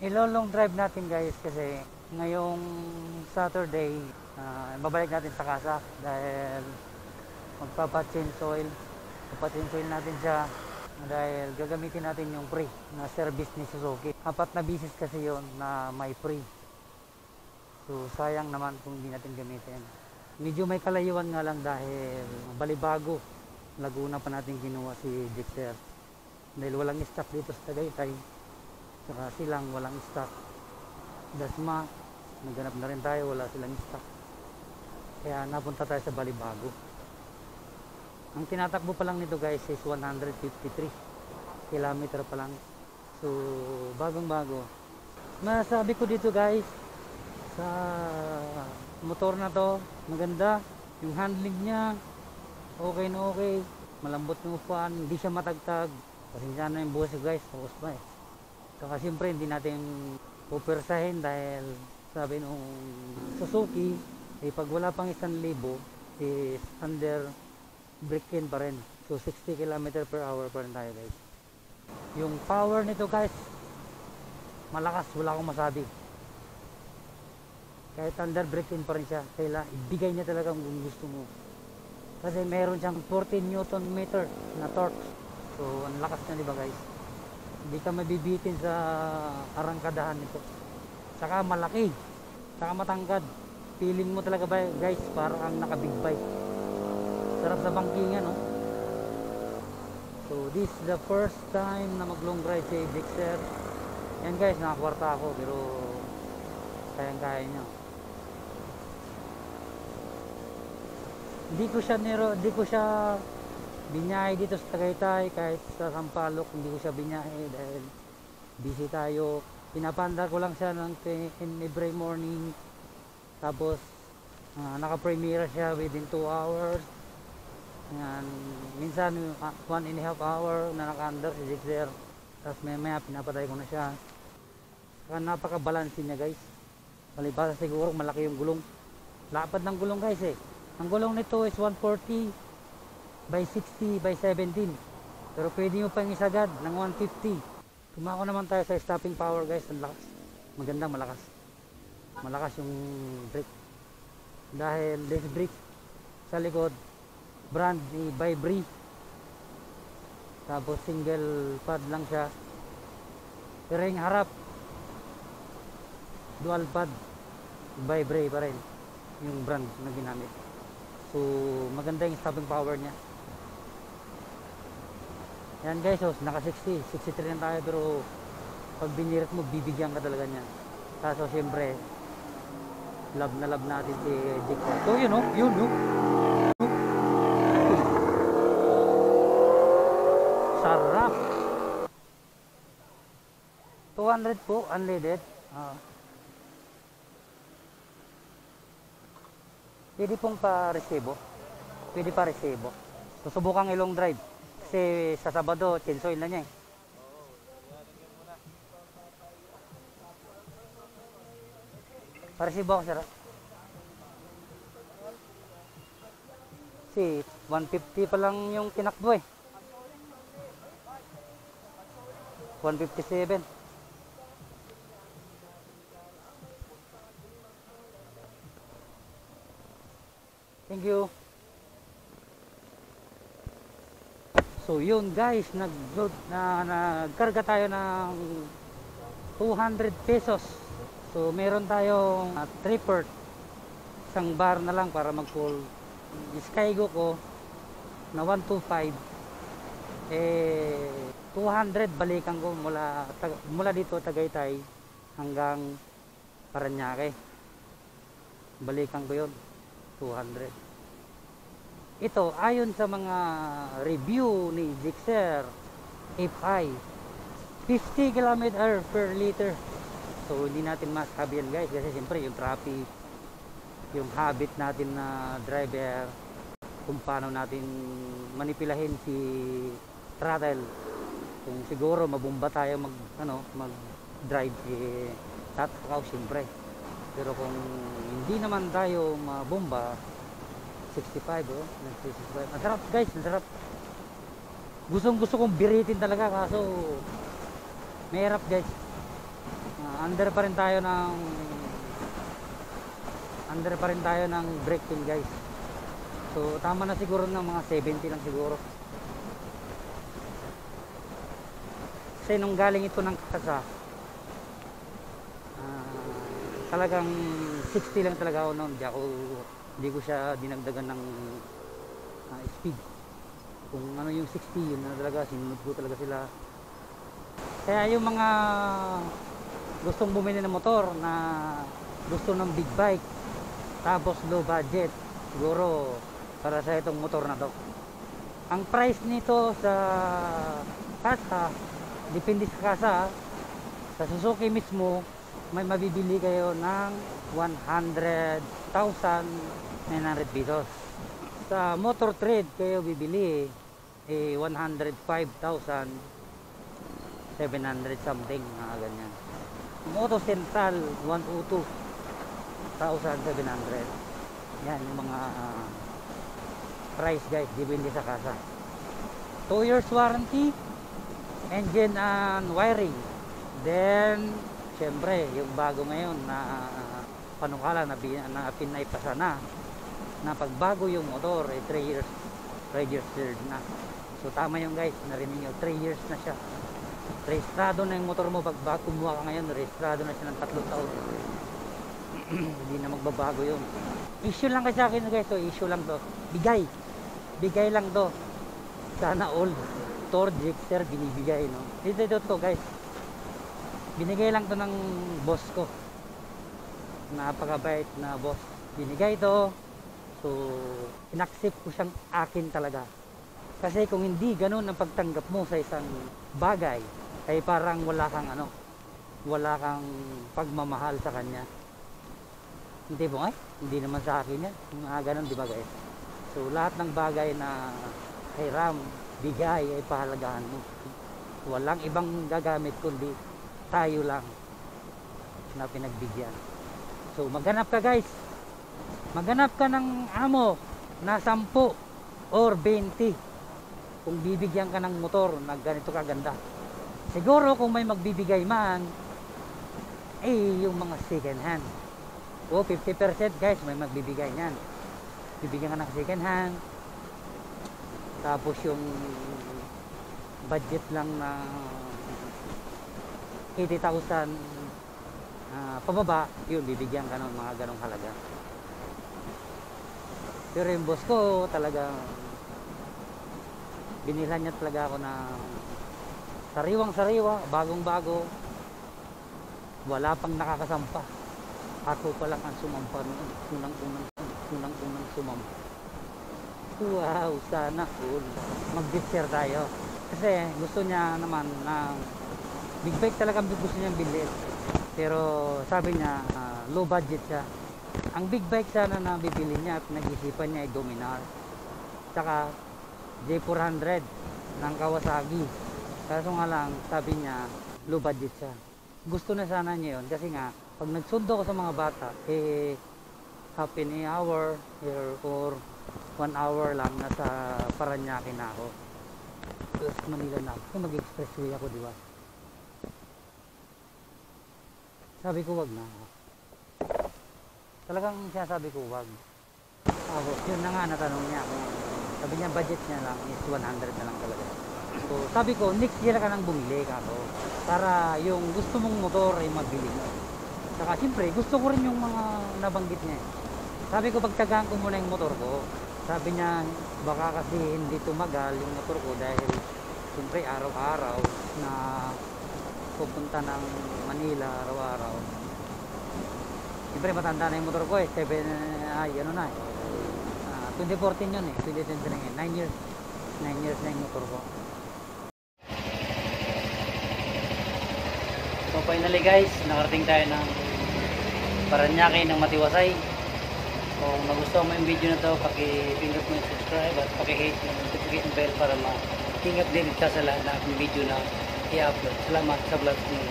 Ilo-long drive natin guys kasi ngayong Saturday, babalik natin sa casa dahil magpapa-change oil. Magpa-change oil natin siya dahil gagamitin natin yung free na service ni Suzuki. 4 na bisis kasi yon na may free. So sayang naman kung hindi natin gamitin. Medyo may kalayuan nga lang dahil Balibago, Laguna pa natin kinuha si Gixxer. Dahil walang stock dito sa Tagaytay. Saka silang walang stock. Dasma, naghanap na rin tayo, wala silang stock. Kaya napunta tayo sa Balibago. Ang tinatakbo pa lang nito guys is 153 kilometer pa lang. So bagong bago. Masabi ko dito guys, sa motor na to, maganda yung handling niya, okay na okay, malambot yung upuan, hindi siya matagtag. Pasensya na yung buhos guys, focus pa eh. Saka siyempre hindi natin pupersahin dahil sabi nung Suzuki, pag wala pang 1,000 is under break-in pa rin. So 60 km per hour pa rin tayo guys. Yung power nito guys, malakas, wala akong masabi. Kahit under break-in pa rin siya, kaya ibigay niya talaga kung gusto mo. Kasi meron siyang 14 Newton meter na torque. So ang lakas niya, diba guys? Hindi ka mabibitin sa arangkadahan nito. Saka malaki, saka matangkad. Feeling mo talaga ba guys, parang naka-big bike. Sarap sa bangkingan, no? So this is the first time na mag long ride si Gixxer. Yan guys, nakakwarta ako pero kayang-kaya niya. Hindi ko siya binyahe dito sa Tagaytay, kahit sa Sampaloc hindi ko siya binyahe dahil busy tayo. Pinapanda ko lang siya in every morning. Tapos naka-premiere siya within 2 hours. Yan, minsan 1.5 hour na naka-under si Gixxer. Tapos maya pinapatay ko na siya. Saka napaka-balance niya guys. Palibasa siguro malaki yung gulong. Lapad ng gulong guys eh. Ang gulong nito is 140 by 60 by 17. Pero pwede mo pang isagad ng 150. Tumako naman tayo sa stopping power guys. Ang lakas. Maganda, malakas. Malakas yung brake. Dahil disc brake sa likod, brand ni Vibri. Tapos single pad lang siya. Pero yung harap, dual pad. Vibri pa rin yung brand na ginamit. So maganda yung stopping power niya. Yan guys, so, naka 60, 63 lang tayo pero pag binirit mo bibigyan ka talaga niya. Kaso siyempre love na love natin si Gixxer. So yun oh, yun oh. Sarap. 200 po unleaded. Pwede pong pa-resibo. Pwede pa-resibo. Susubukan ilong drive. Kasi sa Sabado, change oil na niya eh. Pa-resibo ako, sir. Kasi 150 pa lang yung tinakbo eh. 157. Thank you. So yun guys, nagkarga tayo ng 200 pesos. So meron tayong tripper. Isang bar na lang para mag-full. Skygo ko na 125. 200 balikan ko mula dito Tagaytay hanggang Parañaque. Balikan ko yun. 200. Ito ayon sa mga review ni Gixxer FI 50 km per liter. So hindi natin masabi yan guys kasi siyempre yung traffic, yung habit natin na driver, kung paano natin manipilahin si throttle. Kung siguro mabumba tayo mag drive tatakaw siyempre. Pero kung hindi naman tayo mabomba, 65 oh, 65. Masarap guys, masarap. Gusto kong biritin talaga kaso mahirap guys. under pa rin tayo ng brake feel guys. So tama na siguro ng mga 70 lang siguro. Kasi nung galing ito ng kasa, talagang 60 lang talaga ako noon. Hindi ko siya dinagdagan ng speed. Kung ano yung 60, yun na talaga, sinunod ko talaga sila. Kaya yung mga gustong bumili ng motor na gusto ng big bike tapos low budget, siguro para sa itong motor na to. Ang price nito sa kasa, depende sa kasa. Sa Suzuki mismo may mabibili kayo ng 100,900 pesos. Sa Motor Trade kayo bibili 105,700 something, mga ganyan. Moto Central 102,700. Yan yung mga price guys, depende sa kasa. 2 years warranty, engine and wiring. Then syempre yung bago ngayon na panukala na pinaipasa na pagbago yung motor 3 years registered na. So tama yung guys, narinig nyo, 3 years na siya. Rehistrado na yung motor mo. Pag kumuha ka ngayon, rehistrado na siya ng 3 taon. Hindi na magbabago yun. Issue lang kasi sa akin guys, so issue lang to. Bigay lang to. Sana all Tor Gixxer binibigay, no? Dito to guys, binigay lang to ng boss ko. Napakabait na boss. Binigay to. So inaccept ko siyang akin talaga. Kasi kung hindi ganun ang pagtanggap mo sa isang bagay, ay parang wala kang pagmamahal sa kanya. Hindi po hindi naman sa akin yan. Ganun, di ba guys? So lahat ng bagay na hiram, bigay ay pahalagahan mo. Walang ibang gagamit kundi tayo lang na pinagbigyan. So maghanap ka guys. Maghanap ka ng amo na 10 or 20 kung bibigyan ka ng motor na ganito kaganda. Siguro kung may magbibigay man, yung mga second hand. 50% guys, may magbibigay niyan. Bibigyan ka ng second hand. Tapos yung budget lang na 80,000 pababa, yun, bibigyan ka ng mga ganong halaga. Pero yung boss ko talaga, binilhan niya talaga ako na sariwang-sariwa, bagong-bago, wala pang nakakasampa. Ako pa lang ang sumampa noon, unang-unang sumampa. Wow, sana cool. Mag-Gixxer tayo. Kasi gusto niya naman na big bike talaga gusto niyang bilhin. Pero sabi niya, low budget siya. Ang big bike sana na bibili niya at nag-isipan niya ay Dominar. Tsaka J400 ng Kawasaki. Kaso nga lang, sabi niya, low budget siya. Gusto na sana niya yun kasi nga, pag nagsundo ko sa mga bata, half an hour or 1 hour lang nasa Paranaque na ako. Plus Manila na ako. Kung mag-expressway ako, di ba? Sabi ko, wag na ako. Talagang sinasabi ko, wag. Tapos, yun na nga, natanong niya ako. Sabi niya, budget niya lang is 100 na lang talaga. So, sabi ko, next year ka nang bumili ka ako. Para yung gusto mong motor ay mabili mo. Saka, siyempre, gusto ko rin yung mga nabanggit niya. Sabi ko, pagtagaan ko muna yung motor ko. Sabi niya, baka kasi hindi tumagal yung motor ko dahil siyempre araw-araw na pupunta ng Manila araw-araw. Siyempre matanda na yung motor ko 2014 yun 2023 9 years na yung motor ko. So finally guys, nakarating tayo ng Paranaque ng Matiwasay. Kung nagustuhan mo yung video na to, paki-pindot mo yung subscribe at paki-hit yung notification bell para ma-king updated ka sa lahat na aking video na i-upload. Salamat sa vlog mo.